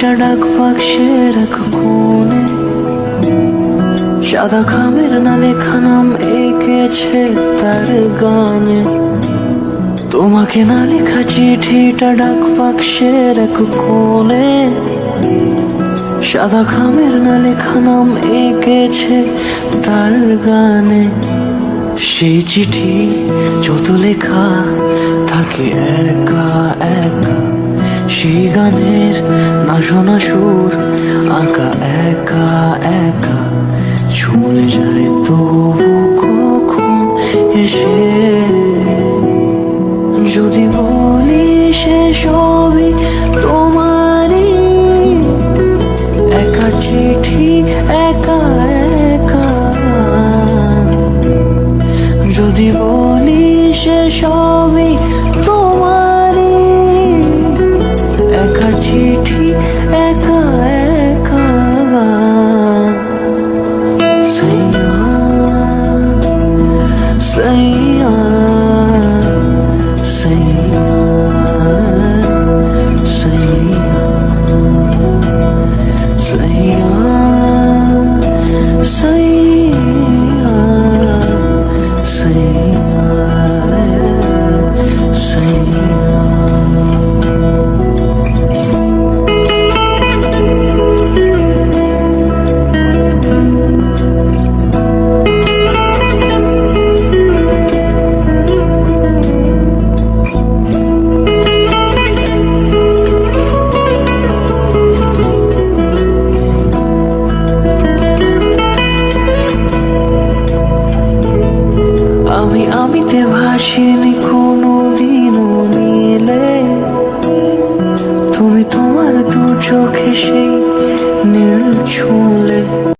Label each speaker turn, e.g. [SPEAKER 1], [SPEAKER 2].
[SPEAKER 1] চিঠিটা ডাক বাক্সের এক কোণে, সাদা খামের না লেখা নাম এঁকেছে তার গানে। তোমাকে না লেখা চিঠিটা ডাক বাক্সের এক কোণে, সাদা খামের না লেখা নাম এঁকেছে তার গানে। সেই চিঠি যত লেখা থাকে একা একা, সেই গানের না শোনা সুর আঁকা একা একা, চলে যায় তবু কখন এসে। যদি বলি সে সবই তোমারই, একা চিঠি একা একা। যদি বলি সে সবই তোমারই, একা চিঠি একা একা। সাইয়া সাইয়া সাইয়া সাইয়া সাইয়া সাইয়া সাইয়া। আমিতে ভাসিনি কোনো দিনও নীলে, তুমি তোমার দু চোখে সেই নীল ছুঁলে।